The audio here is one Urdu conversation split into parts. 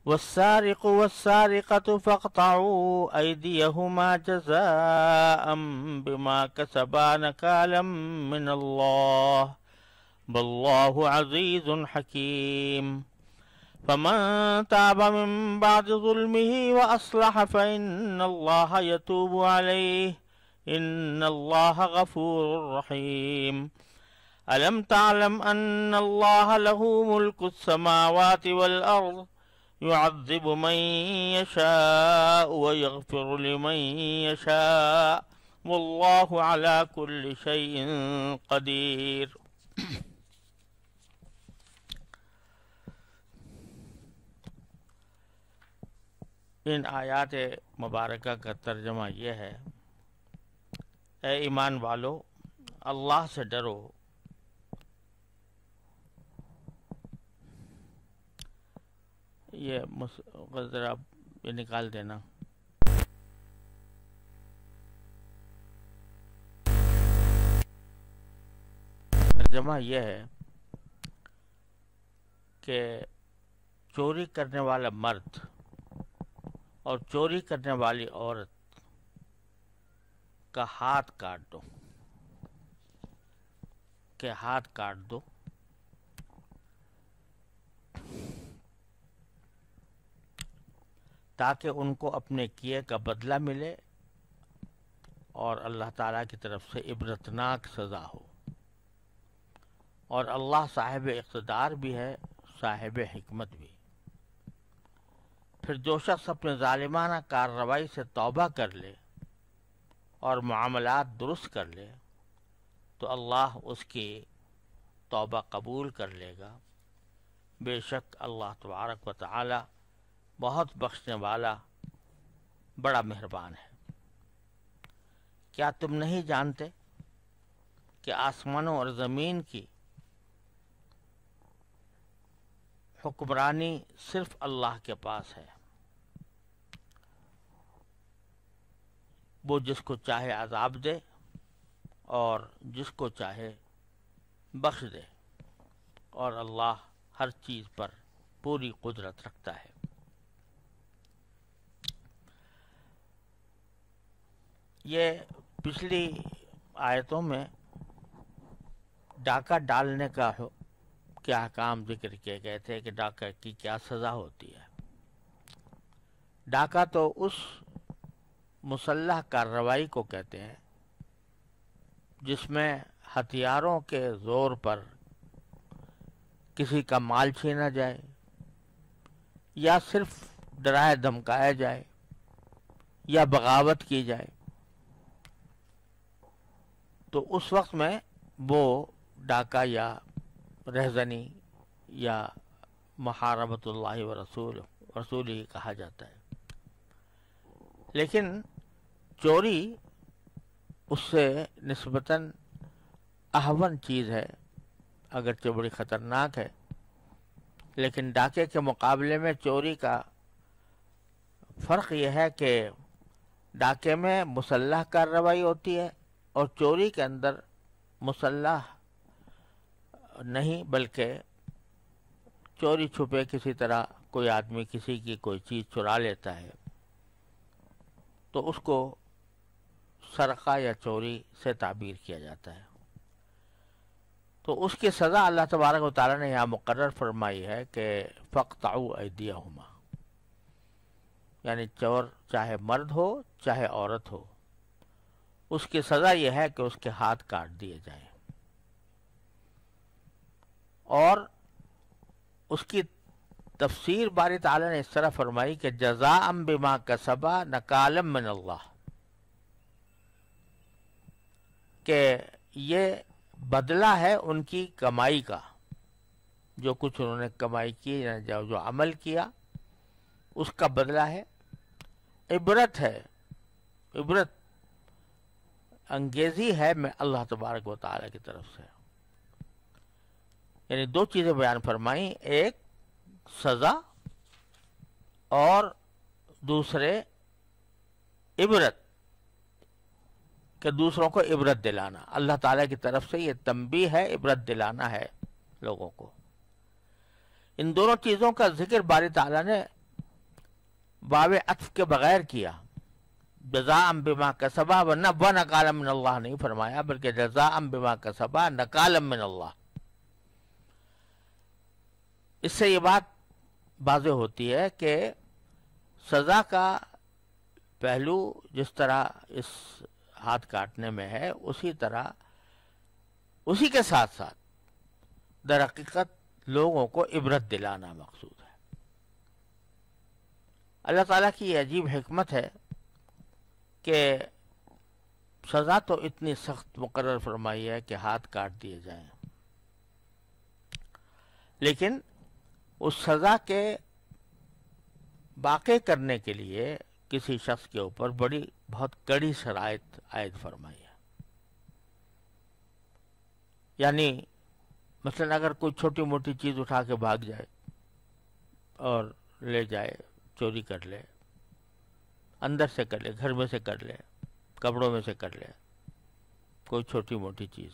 والسارق والسارقة فاقطعوا أيديهما جزاء بما كسبا نكالا من الله والله عزيز حكيم فمن تاب من بعد ظلمه وأصلح فإن الله يتوب عليه إن الله غفور رحيم ألم تعلم أن الله له ملك السماوات والأرض يعذب من يشاء ويغفر لمن يشاء والله على كل شيء قدير۔ ان آیات مبارکہ کا ترجمہ یہ ہے، اے ایمان والو، اللہ سے ڈرو، یہ ذرا یہ نکال دینا۔ ترجمہ یہ ہے کہ چوری کرنے والا مرد اور چوری کرنے والی عورت کا ہاتھ کاٹ دو، کہ ہاتھ کاٹ دو، تاکہ ان کو اپنے کیے کا بدلہ ملے اور اللہ تعالیٰ کی طرف سے عبرتناک سزا ہو۔ اور اللہ صاحب اقتدار بھی ہے، صاحب حکمت بھی۔ پھر جو شخص اپنے ظالمانہ کارروائی سے توبہ کر لے اور معاملات درست کر لے تو اللہ اس کی توبہ قبول کر لے گا۔ بے شک اللہ تبارک و تعالی بہت بخشنے والا، بڑا مہربان ہے۔ کیا تم نہیں جانتے کہ آسمانوں اور زمین کی حکمرانی صرف اللہ کے پاس ہے؟ وہ جس کو چاہے عذاب دے اور جس کو چاہے بخش دے، اور اللہ ہر چیز پر پوری قدرت رکھتا ہے۔ یہ پچھلی آیتوں میں ڈاکہ ڈالنے کا کیا احکام ذکر کیے گئے تھے کہ ڈاکہ کی کیا سزا ہوتی ہے۔ ڈاکہ تو اس مسلح کارروائی کو کہتے ہیں جس میں ہتھیاروں کے زور پر کسی کا مال چھینا جائے یا صرف ڈرایا دھمکایا جائے یا بغاوت کی جائے، تو اس وقت میں وہ ڈاکہ یا رہزنی یا محاربۃ اللہ و رسول ہی کہا جاتا ہے۔ لیکن چوری اس سے نسبتاً اہون چیز ہے، اگرچہ بڑی خطرناک ہے، لیکن ڈاکے کے مقابلے میں چوری کا فرق یہ ہے کہ ڈاکے میں مسلح کارروائی ہوتی ہے اور چوری کے اندر مسلح نہیں، بلکہ چوری چھپے کسی طرح کوئی آدمی کسی کی کوئی چیز چرا لیتا ہے تو اس کو سرقہ یا چوری سے تعبیر کیا جاتا ہے۔ تو اس کی سزا اللہ تبارک و تعالیٰ نے یہاں مقرر فرمائی ہے کہ فَاقْطَعُوا أَيْدِيَهُمَا، یعنی چور چاہے مرد ہو چاہے عورت ہو، اس کی سزا یہ ہے کہ اس کے ہاتھ کاٹ دیے جائیں، اور اس کی تفسیر باری تعالیٰ نے اس طرح فرمائی کہ جزاء بما کسبا نکالا من اللہ، کہ یہ بدلہ ہے ان کی کمائی کا، جو کچھ انہوں نے کمائی کی، جو عمل کیا اس کا بدلہ ہے، عبرت ہے، عبرت انگیزی ہے میں اللہ تبارک و تعالیٰ کی طرف سے۔ یعنی دو چیزیں بیان فرمائیں، ایک سزا اور دوسرے عبرت، کہ دوسروں کو عبرت دلانا۔ اللہ تعالیٰ کی طرف سے یہ تنبیہ ہے، عبرت دلانا ہے لوگوں کو۔ ان دونوں چیزوں کا ذکر باری تعالیٰ نے باب عطف کے بغیر کیا، جزاء بما کسبا ورنہ ونکالا من اللہ نہیں فرمایا، بلکہ جزاء بما کسبا نکالا من اللہ۔ اس سے یہ بات واضح ہوتی ہے کہ سزا کا پہلو جس طرح اس ہاتھ کاٹنے میں ہے، اسی طرح اسی کے ساتھ ساتھ در حقیقت لوگوں کو عبرت دلانا مقصود ہے۔ اللہ تعالیٰ کی یہ عجیب حکمت ہے کہ سزا تو اتنی سخت مقرر فرمائی ہے کہ ہاتھ کاٹ دیے جائیں، لیکن اس سزا کے واقع کرنے کے لیے کسی شخص کے اوپر بہت کڑی شرائط عائد فرمائی ہے۔ یعنی مثلا اگر کوئی چھوٹی موٹی چیز اٹھا کے بھاگ جائے اور لے جائے، چوری کر لے، اندر سے کر لے، گھر میں سے کر لے، کپڑوں میں سے کر لے، کوئی چھوٹی موٹی چیز،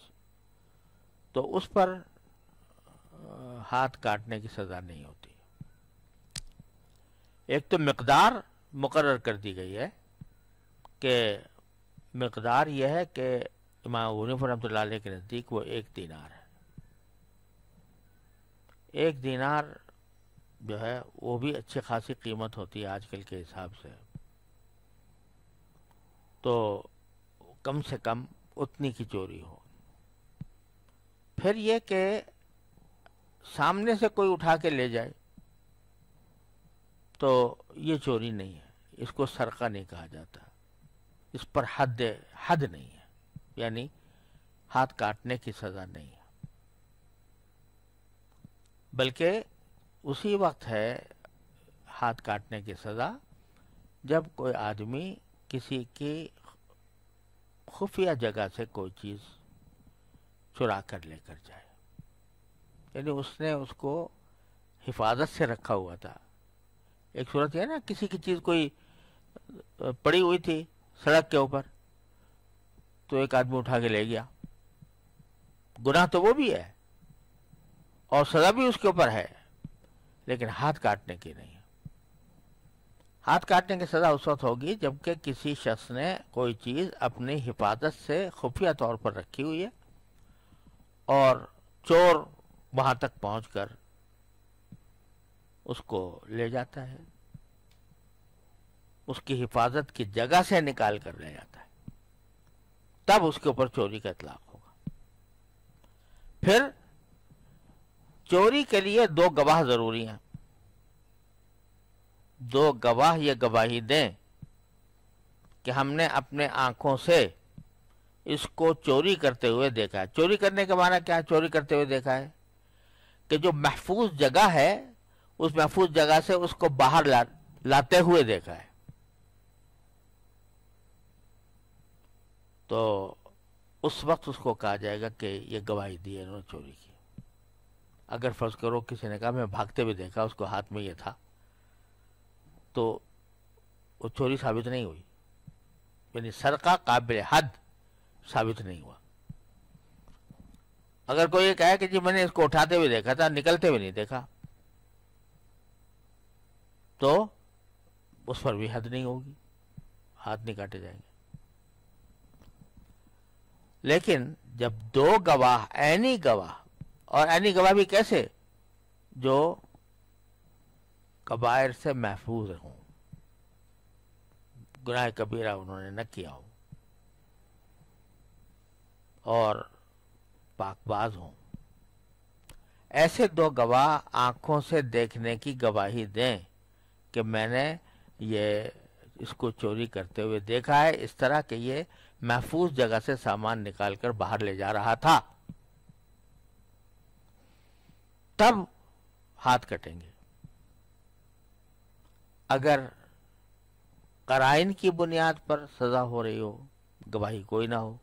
تو اس پر ہاتھ کاٹنے کی سزا نہیں ہوتی۔ ایک تو مقدار مقرر کر دی گئی ہے کہ مقدار یہ ہے کہ امام ابو حنیفہ رحمۃ اللہ علیہ کے نزدیک وہ 1 دینار ہے۔ 1 دینار جو ہے وہ بھی اچھی خاصی قیمت ہوتی ہے آج کل کے حساب سے، تو کم سے کم اتنی کی چوری ہو۔ پھر یہ کہ سامنے سے کوئی اٹھا کے لے جائے تو یہ چوری نہیں ہے، اس کو سرقہ نہیں کہا جاتا، اس پر حد نہیں ہے، یعنی ہاتھ کاٹنے کی سزا نہیں ہے، بلکہ اسی وقت ہے ہاتھ کاٹنے کی سزا جب کوئی آدمی کسی کی خفیہ جگہ سے کوئی چیز چرا کر لے کر جائے، یعنی اس نے اس کو حفاظت سے رکھا ہوا تھا۔ ایک صورت یہ نا، کسی کی چیز کوئی پڑی ہوئی تھی سڑک کے اوپر، تو ایک آدمی اٹھا کے لے گیا، گناہ تو وہ بھی ہے اور سزا بھی اس کے اوپر ہے، لیکن ہاتھ کاٹنے کی نہیں ہے۔ ہاتھ کاٹنے کی سزا اس وقت ہوگی جبکہ کسی شخص نے کوئی چیز اپنی حفاظت سے خفیہ طور پر رکھی ہوئی ہے اور چور وہاں تک پہنچ کر اس کو لے جاتا ہے، اس کی حفاظت کی جگہ سے نکال کر لے جاتا ہے، تب اس کے اوپر چوری کا اطلاق ہوگا۔ پھر چوری کے لیے 2 گواہ ضروری ہیں، 2 گواہ یہ گواہی دیں کہ ہم نے اپنے آنکھوں سے اس کو چوری کرتے ہوئے دیکھا ہے۔ چوری کرنے کا معنی کیا ہے؟ چوری کرتے ہوئے دیکھا ہے کہ جو محفوظ جگہ ہے اس محفوظ جگہ سے اس کو باہر لاتے ہوئے دیکھا ہے، تو اس وقت اس کو کہا جائے گا کہ یہ گواہی دی ہے، انہوں نے چوری کی۔ اگر فرض کرو کسی نے کہا میں بھاگتے ہوئے دیکھا، اس کو ہاتھ میں یہ تھا، تو وہ چوری ثابت نہیں ہوئی، یعنی سرقہ قابل حد ثابت نہیں ہوا۔ اگر کوئی یہ کہے کہ جی میں نے اس کو اٹھاتے ہوئے دیکھا تھا، نکلتے ہوئے نہیں دیکھا، تو اس پر بھی حد نہیں ہوگی، ہاتھ نہیں کاٹے جائیں گے۔ لیکن جب 2 گواہ، عینی گواہ، اور عینی گواہ بھی کیسے؟ جو کبائر سے محفوظ ہوں، گناہ کبیرہ انہوں نے نہ کیا ہو اور پاک باز ہوں، ایسے 2 گواہ آنکھوں سے دیکھنے کی گواہی دیں کہ میں نے یہ اس کو چوری کرتے ہوئے دیکھا ہے، اس طرح کہ یہ محفوظ جگہ سے سامان نکال کر باہر لے جا رہا تھا، تب ہاتھ کٹیں گے۔ اگر قرائن کی بنیاد پر سزا ہو رہی ہو، گواہی کوئی نہ ہو،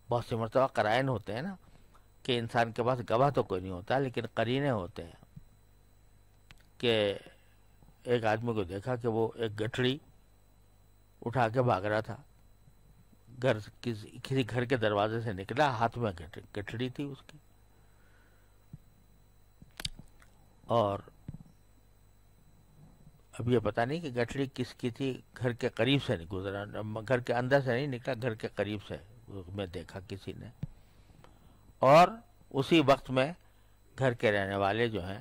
بہت سے مرتبہ قرائن ہوتے ہیں نا کہ انسان کے پاس گواہ تو کوئی نہیں ہوتا لیکن قرینے ہوتے ہیں، کہ ایک آدمی کو دیکھا کہ وہ ایک گٹھڑی اٹھا کے بھاگ رہا تھا، کسی گھر کے دروازے سے نکلا، ہاتھ میں گٹھڑی تھی اس کی، اور اب یہ پتہ نہیں کہ گٹھڑی کس کی تھی، گھر کے قریب سے نہیں گزرا، گھر کے اندر سے نہیں نکلا، گھر کے قریب سے میں دیکھا کسی نے، اور اسی وقت میں گھر کے رہنے والے جو ہیں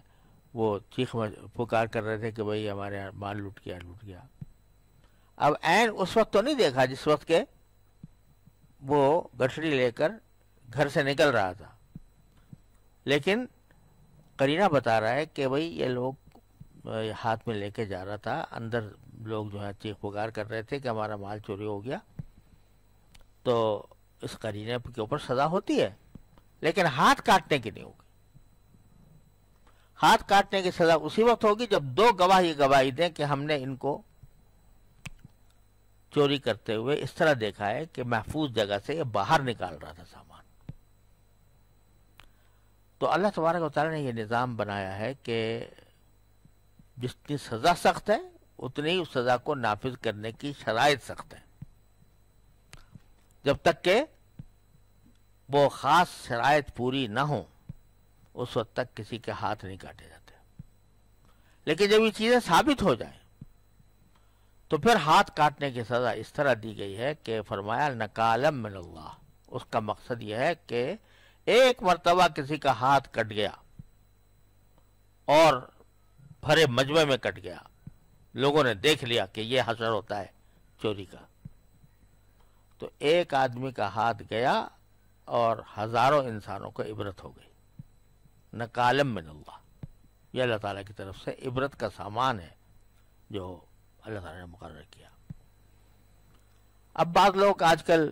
وہ چیخ پکار کر رہے تھے کہ بھئی ہمارے یہاں مال لٹ گیا لٹ گیا۔ اب عین اس وقت تو نہیں دیکھا جس وقت کے وہ گٹھڑی لے کر گھر سے نکل رہا تھا، لیکن قرینہ بتا رہا ہے کہ بھئی یہ لوگ ہاتھ میں لے کے جا رہا تھا، اندر لوگ جو ہے چیخ پکار کر رہے تھے کہ ہمارا مال چوری ہو گیا، تو اس قرینے کے اوپر سزا ہوتی ہے، لیکن ہاتھ کاٹنے کی نہیں ہوگی۔ ہاتھ کاٹنے کی سزا اسی وقت ہوگی جب دو گواہ یہ گواہی دیں کہ ہم نے ان کو چوری کرتے ہوئے اس طرح دیکھا ہے کہ محفوظ جگہ سے یہ باہر نکال رہا تھا سامان۔ تو اللہ تبارک و تعالیٰ نے یہ نظام بنایا ہے کہ جتنی سزا سخت ہے اتنی ہی اس سزا کو نافذ کرنے کی شرائط سخت ہے، جب تک کہ وہ خاص شرائط پوری نہ ہوں اس وقت تک کسی کے ہاتھ نہیں کاٹے جاتے، لیکن جب یہ چیزیں ثابت ہو جائیں تو پھر ہاتھ کاٹنے کی سزا اس طرح دی گئی ہے کہ فرمایا نکالم من اللہ۔ اس کا مقصد یہ ہے کہ ایک مرتبہ کسی کا ہاتھ کٹ گیا اور بھرے مجمع میں کٹ گیا، لوگوں نے دیکھ لیا کہ یہ حشر ہوتا ہے چوری کا، تو ایک آدمی کا ہاتھ گیا اور ہزاروں انسانوں کو عبرت ہو گئی۔ نکالم من اللہ، یہ اللہ تعالیٰ کی طرف سے عبرت کا سامان ہے جو اللہ تعالیٰ نے مقرر کیا۔ اب بعض لوگ آج کل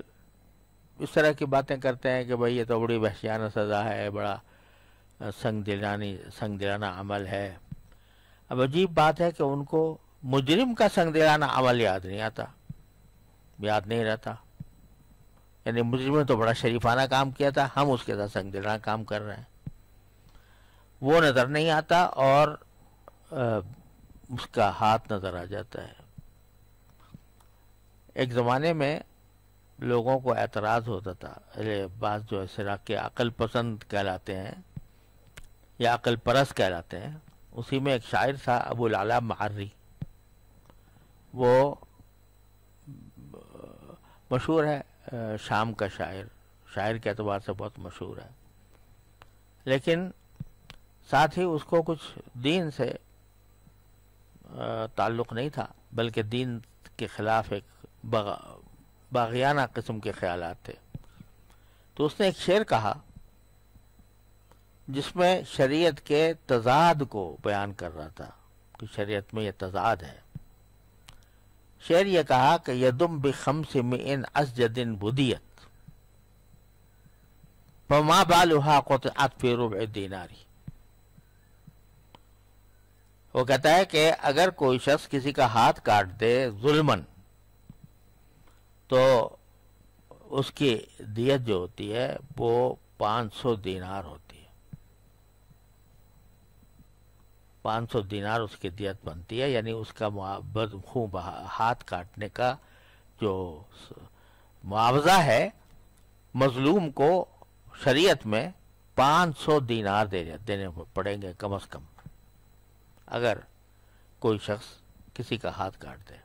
اس طرح کی باتیں کرتے ہیں کہ بھئی یہ تو بڑی وحشیانہ سزا ہے، بڑا سنگ دلانہ عمل ہے۔ اب عجیب بات ہے کہ ان کو مجرم کا سنگ دلانہ عمل یاد نہیں آتا، یاد نہیں رہتا، یعنی مجرم نے تو بڑا شریفانہ کام کیا تھا، ہم اس کے ساتھ سنگ دلانہ کام کر رہے ہیں، وہ نظر نہیں آتا اور اس کا ہاتھ نظر آ جاتا ہے۔ ایک زمانے میں لوگوں کو اعتراض ہوتا تھا، بعض جو اس طرح کے عقل پسند کہلاتے ہیں یا عقل پرست کہلاتے ہیں، اسی میں ایک شاعر تھا ابو العلا معری، وہ مشہور ہے، شام کا شاعر کے اعتبار سے بہت مشہور ہے، لیکن ساتھ ہی اس کو کچھ دین سے تعلق نہیں تھا، بلکہ دین کے خلاف ایک باغیانہ قسم کے خیالات تھے۔ تو اس نے ایک شعر کہا جس میں شریعت کے تضاد کو بیان کر رہا تھا کہ شریعت میں یہ تضاد ہے۔ شعر یہ کہا کہ یدم بخمس مئن اسجد بدیت فما بالها قطعت فی ربع دیناری۔ وہ کہتا ہے کہ اگر کوئی شخص کسی کا ہاتھ کاٹ دے ظلماً تو اس کی دیت جو ہوتی ہے وہ 500 دینار ہوتی ہے، 500 دینار اس کی دیت بنتی ہے، یعنی اس کا ہاتھ کاٹنے کا جو معاوضہ ہے مظلوم کو شریعت میں 500 دینار دینے پڑیں گے کم از کم اگر کوئی شخص کسی کا ہاتھ کاٹ دے۔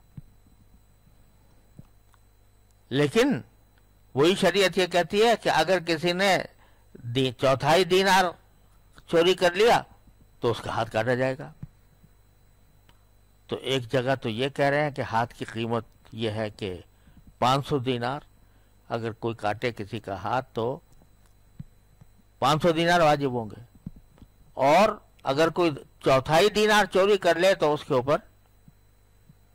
لیکن وہی شریعت یہ کہتی ہے کہ اگر کسی نے چوتھائی دینار چوری کر لیا تو اس کا ہاتھ کاٹا جائے گا۔ تو ایک جگہ تو یہ کہہ رہے ہیں کہ ہاتھ کی قیمت یہ ہے کہ 500 دینار، اگر کوئی کاٹے کسی کا ہاتھ تو 500 دینار واجب ہوں گے، اور اگر کوئی چوتھائی دینار چوری کر لے تو اس کے اوپر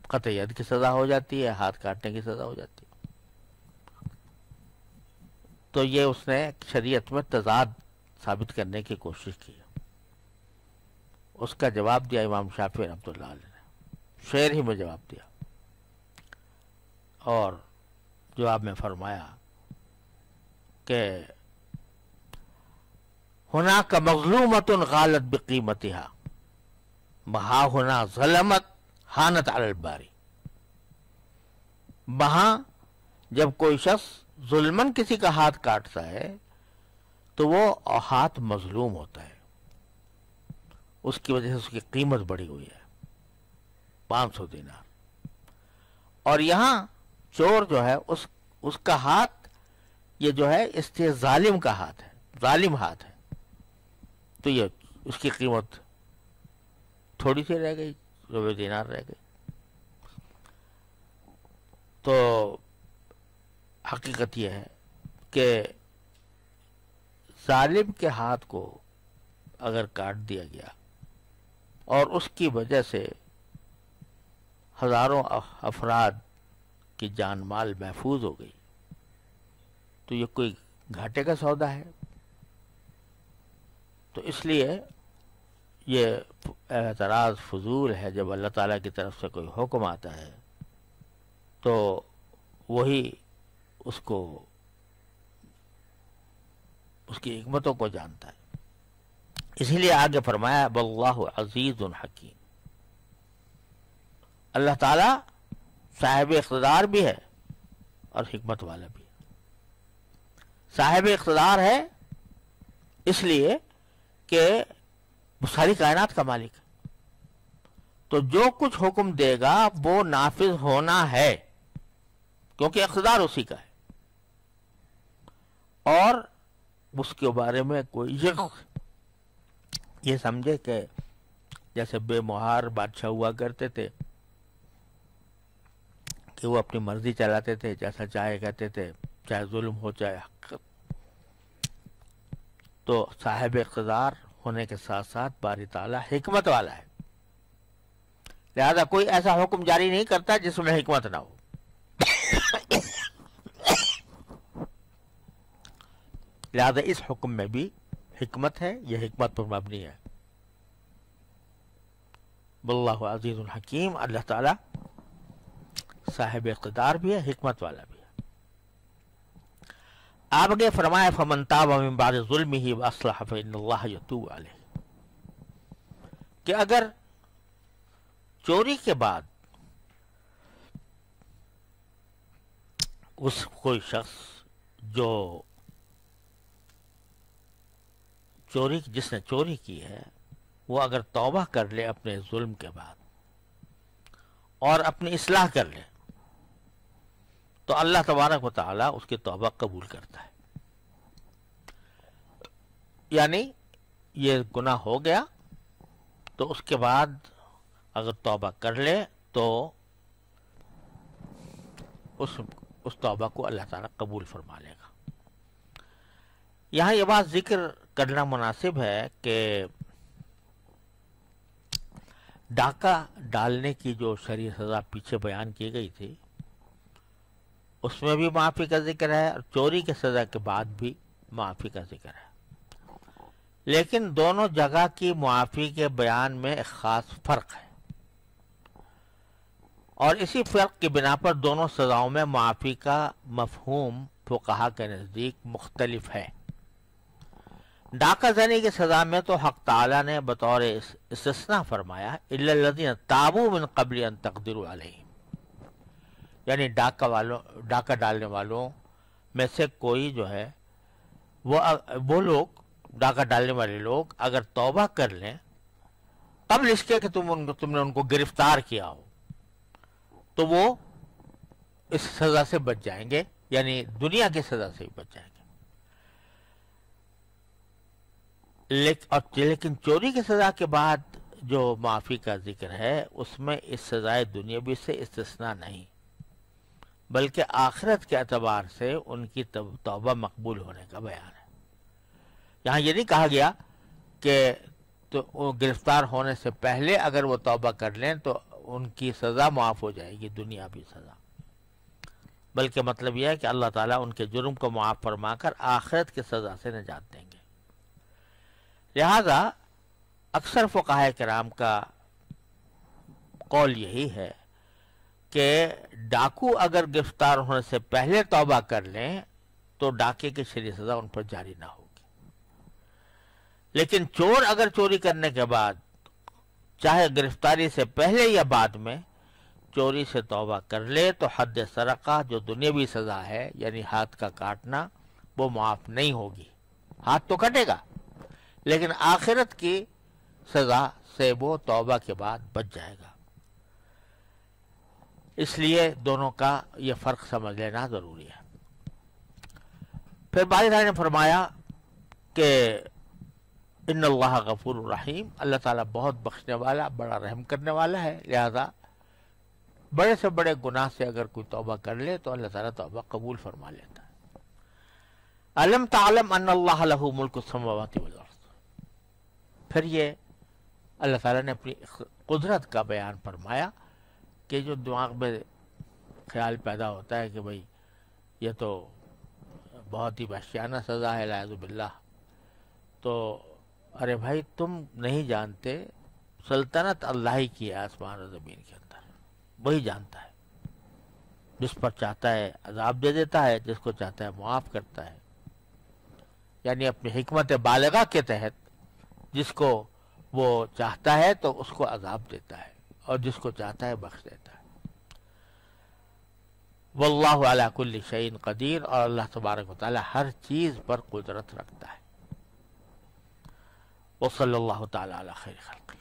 قطع ید کی سزا ہو جاتی ہے، ہاتھ کاٹنے کی سزا ہو جاتی ہے۔ تو یہ اس نے شریعت میں تضاد ثابت کرنے کی کوشش کی، اس کا جواب دیا امام شافعی رحمۃ اللہ علیہ نے، شعر ہی میں جواب دیا، اور جواب میں فرمایا کہ ہناک مظلومۃ غالت بقیمتها وہا ہنا ظلمت حانت علی الباری۔ وہاں جب کوئی شخص ظلمن کسی کا ہاتھ کاٹتا ہے تو وہ ہاتھ مظلوم ہوتا ہے، اس کی وجہ سے اس کی قیمت بڑھی ہوئی ہے، 500 دینار. اور یہاں چور جو ہے اس کا ہاتھ یہ جو ہے اس سے ظالم کا ہاتھ ہے، ظالم ہاتھ ہے، تو یہ اس کی قیمت تھوڑی سی رہ گئی، 1 دینار رہ گئی. تو حقیقت یہ ہے کہ ظالم کے ہاتھ کو اگر کاٹ دیا گیا اور اس کی وجہ سے ہزاروں افراد کی جان مال محفوظ ہو گئی، تو یہ کوئی گھاٹے کا سودا ہے. تو اس لیے یہ اعتراض فضول ہے. جب اللہ تعالیٰ کی طرف سے کوئی حکم آتا ہے تو وہی اس کی حکمتوں کو جانتا ہے. اسی لیے آگے فرمایا واللہ عزیز حکیم. اللہ تعالیٰ صاحب اقتدار بھی ہے اور حکمت والا بھی ہے. صاحب اقتدار ہے اس لیے کہ وہ ساری کائنات کا مالک ہے، تو جو کچھ حکم دے گا وہ نافذ ہونا ہے، کیونکہ اقتدار اسی کا ہے. اور اس کے بارے میں کوئی یہ سمجھے کہ جیسے بے مہار بادشاہ ہوا کرتے تھے کہ وہ اپنی مرضی چلاتے تھے، جیسا چاہے کہتے تھے، چاہے ظلم ہو چاہے حق. تو صاحب اقتدار ہونے کے ساتھ ساتھ باری تعالیٰ حکمت والا ہے، لہذا کوئی ایسا حکم جاری نہیں کرتا جس میں حکمت نہ ہو. لہذا اس حکم میں بھی حکمت ہے، یہ حکمت پر مبنی ہے. واللہ عزیز الحکیم. اللہ تعالیٰ صاحب اقتدار بھی ہے، حکمت والا بھی ہے. آگے فرمایا فمن تاب من بعد ظلمہ واصلح فإن اللہ یتوب علیہ، کہ اگر چوری کے بعد کوئی شخص جو جس نے چوری کی ہے وہ اگر توبہ کر لے اپنے ظلم کے بعد اور اپنی اصلاح کر لے تو اللہ تبارک و تعالیٰ اس کی توبہ قبول کرتا ہے. یعنی یہ گناہ ہو گیا تو اس کے بعد اگر توبہ کر لے تو اس توبہ کو اللہ تعالیٰ قبول فرما لے گا. یہاں یہ بات ذکر کرنا مناسب ہے کہ ڈاکہ ڈالنے کی جو شرعی سزا پیچھے بیان کی گئی تھی اس میں بھی معافی کا ذکر ہے اور چوری کی سزا کے بعد بھی معافی کا ذکر ہے، لیکن دونوں جگہ کی معافی کے بیان میں ایک خاص فرق ہے، اور اسی فرق کی بنا پر دونوں سزاؤں میں معافی کا مفہوم فقہا کے نزدیک مختلف ہے. ڈاکہ زنی کی سزا میں تو حق تعالیٰ نے بطور استثناء فرمایا الا الذین تابوا من قبل ان تقدروا علیہم، یعنی ڈاکہ ڈالنے والوں میں سے کوئی جو ہے وہ لوگ، ڈاکہ ڈالنے والے لوگ اگر توبہ کر لیں قبل اس کے کہ تم نے ان کو گرفتار کیا ہو تو وہ اس سزا سے بچ جائیں گے، یعنی دنیا کی سزا سے ہی بچ جائیں گے. لیکن چوری کی سزا کے بعد جو معافی کا ذکر ہے اس میں اس سزائے دنیاوی سے استثناء نہیں، بلکہ آخرت کے اعتبار سے ان کی توبہ مقبول ہونے کا بیان ہے. یہاں یہ نہیں کہا گیا کہ تو گرفتار ہونے سے پہلے اگر وہ توبہ کر لیں تو ان کی سزا معاف ہو جائے گی، دنیاوی سزا، بلکہ مطلب یہ ہے کہ اللہ تعالیٰ ان کے جرم کو معاف فرما کر آخرت کی سزا سے نجات دیں گے. لہذا اکثر فقہاء کرام کا قول یہی ہے کہ ڈاکو اگر گرفتار ہونے سے پہلے توبہ کر لیں تو ڈاکے کی شرعی سزا ان پر جاری نہ ہوگی، لیکن چور اگر چوری کرنے کے بعد چاہے گرفتاری سے پہلے یا بعد میں چوری سے توبہ کر لے تو حد سرقہ جو دنیاوی سزا ہے یعنی ہاتھ کا کاٹنا وہ معاف نہیں ہوگی. ہاتھ تو کٹے گا لیکن آخرت کی سزا سے وہ توبہ کے بعد بچ جائے گا. اس لیے دونوں کا یہ فرق سمجھ لینا ضروری ہے۔ پھر باری تعالیٰ نے فرمایا کہ ان اللہ غفور الرحیم، اللہ تعالیٰ بہت بخشنے والا، بڑا رحم کرنے والا ہے، لہذا بڑے سے بڑے گناہ سے اگر کوئی توبہ کر لے تو اللہ تعالیٰ توبہ قبول فرما لیتا ہے۔ علم تعلم ان اللہ لہ ملک السماوات والارض، پھر یہ اللہ تعالیٰ نے اپنی قدرت کا بیان فرمایا کہ جو دماغ میں خیال پیدا ہوتا ہے کہ بھئی یہ تو بہت ہی وحشیانہ سزا ہے اعوذ باللہ، تو ارے بھائی تم نہیں جانتے سلطنت اللہ ہی کی ہے آسمان و زمین کے اندر، وہی جانتا ہے، جس پر چاہتا ہے عذاب دے دیتا ہے، جس کو چاہتا ہے معاف کرتا ہے، یعنی اپنی حکمت بالغہ کے تحت جس کو وہ چاہتا ہے تو اس کو عذاب دیتا ہے اور جس کو چاہتا ہے بخش دیتا ہے۔ واللہ علی کل شیء قدیر، اور اللہ تبارک و تعالی ہر چیز پر قدرت رکھتا ہے۔ وصلی اللہ تعالی علی خیر خلقہ۔